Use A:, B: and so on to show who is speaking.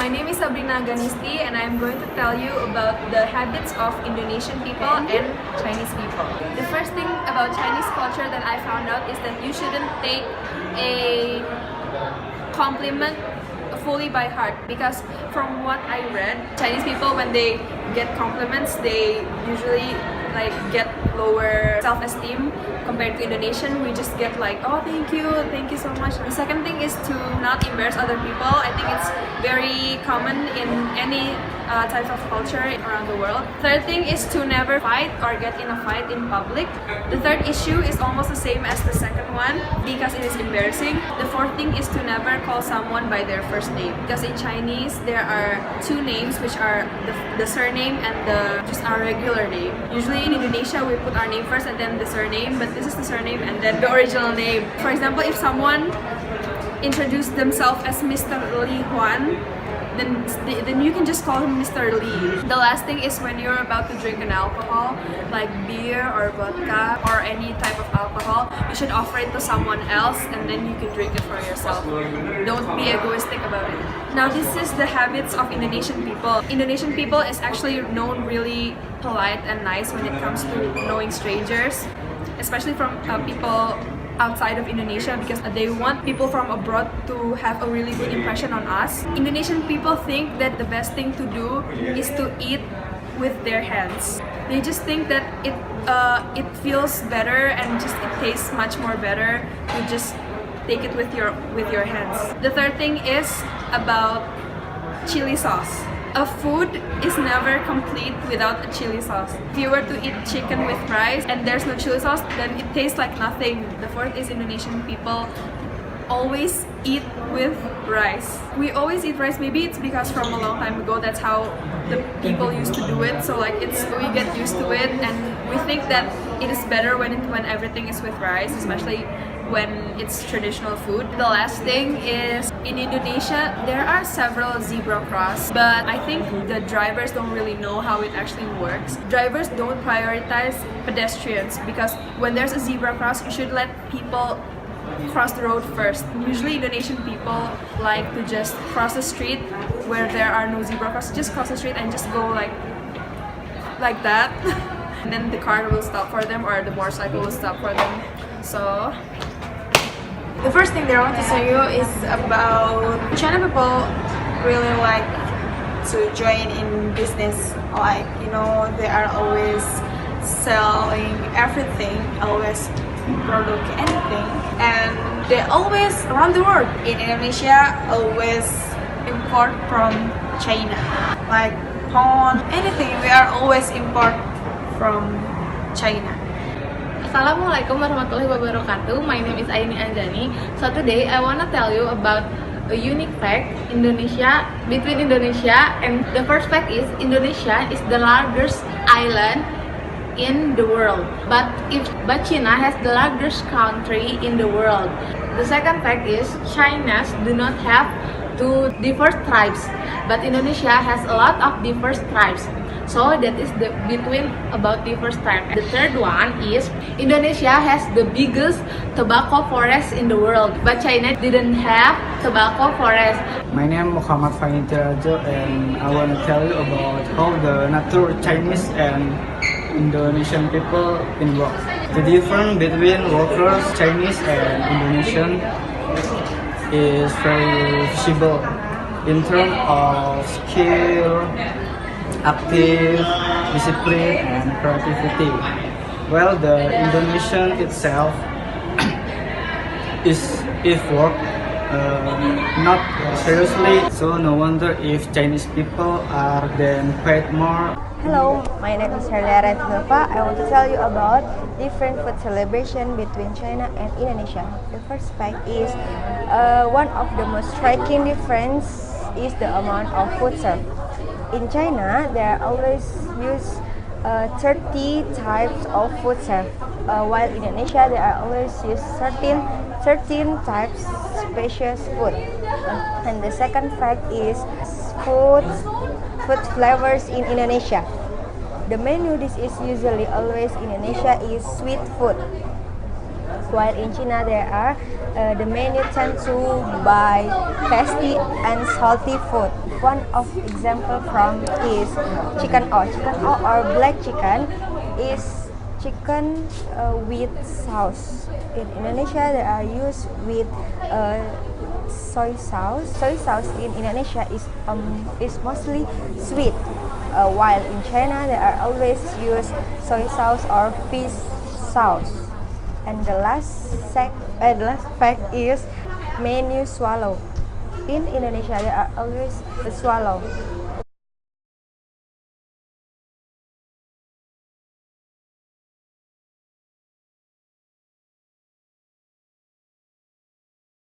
A: My name is Sabrina Ganisti and I'm going to tell you about the habits of Indonesian people and Chinese people. The first thing about Chinese culture that I found out is that you shouldn't take a compliment fully by heart, because from what I read, Chinese people, when they get compliments, they usually get lower self-esteem compared to Indonesian. We just get like, oh, thank you so much. The second thing is to not embarrass other people. I think it's very common in any type of culture around the world. Third thing is to never fight or get in a fight in public. The third issue is almost the same as the second one because it is embarrassing. The fourth thing is to never call someone by their first name, because in Chinese there are two names, which are the surname and just our regular name. Usually in Indonesia we put our name first and then the surname, but this is the surname and then the original name. For example, if someone introduced themselves as Mr. Li Huan, then you can just call him Mr. Lee. The last thing is when you're about to drink an alcohol, like beer or vodka or any type of alcohol, you should offer it to someone else and then you can drink it for yourself. Don't be egoistic about it. Now this is the habits of Indonesian people. Indonesian people is actually known really polite and nice when it comes to knowing strangers, especially from people outside of Indonesia, because they want people from abroad to have a really good impression on us. Indonesian people think that the best thing to do is to eat with their hands. They just think that it feels better and just it tastes much more better to just take it with your hands. The third thing is about chili sauce. A food is never complete without a chili sauce. If you were to eat chicken with rice and there's no chili sauce, then it tastes like nothing. The fourth is Indonesian people always eat with rice. We always eat rice. Maybe it's because from a long time ago that's how the people used to do it. So we get used to it and we think that it is better when everything is with rice, especially when it's traditional food. The last thing is, in Indonesia there are several zebra cross, but I think the drivers don't really know how it actually works. Drivers don't prioritize pedestrians, because when there's a zebra cross you should let people cross the road first. Usually Indonesian people like to just cross the street where there are no zebra cross, just cross the street and just go like that and then the car will stop for them or the motorcycle will stop for them. So
B: the first thing that I want to tell you is about China people really like to join in business. Like, they are always selling everything, always product anything, and they always around the world. In Indonesia, always import from China, like pawn, anything. We are always import from China.
C: Assalamualaikum warahmatullahi wabarakatuh. My name is Aini Anjani. So today I wanna tell you about a unique fact between Indonesia, and the first fact is Indonesia is the largest island in the world, but China has the largest country in the world. The second fact is China do not have two diverse tribes, but Indonesia has a lot of diverse tribes. So that is between about diverse tribes. The third one is Indonesia has the biggest tobacco forest in the world, but China didn't have tobacco forest.
D: My name is Muhammad Fahintirajo, and I want to tell you about how the nature Chinese and Indonesian people in work. The difference between workers Chinese and Indonesian is very visible in terms of skill, active, discipline, and creativity. Well, the Indonesian itself is work not seriously, so no wonder if Chinese people are then paid more.
E: Hello, my name is Herliara Nova. I want to tell you about different food celebration between China and Indonesia. The first fact is one of the most striking difference is the amount of food served. In China, there are always use 30 types of food served, while in Indonesia there are always use 13 types special food. And the second fact is food flavors in Indonesia. The menu dish is usually always in Indonesia is sweet food. while in China there are the menu tend to buy tasty and salty food. One of example from is chicken o. Chicken o or black chicken is chicken with sauce. In Indonesia they are used with soy sauce. Soy sauce in Indonesia is mostly sweet, while in China they are always use soy sauce or fish sauce. And the last fact is menu swallow. In Indonesia they are always swallow.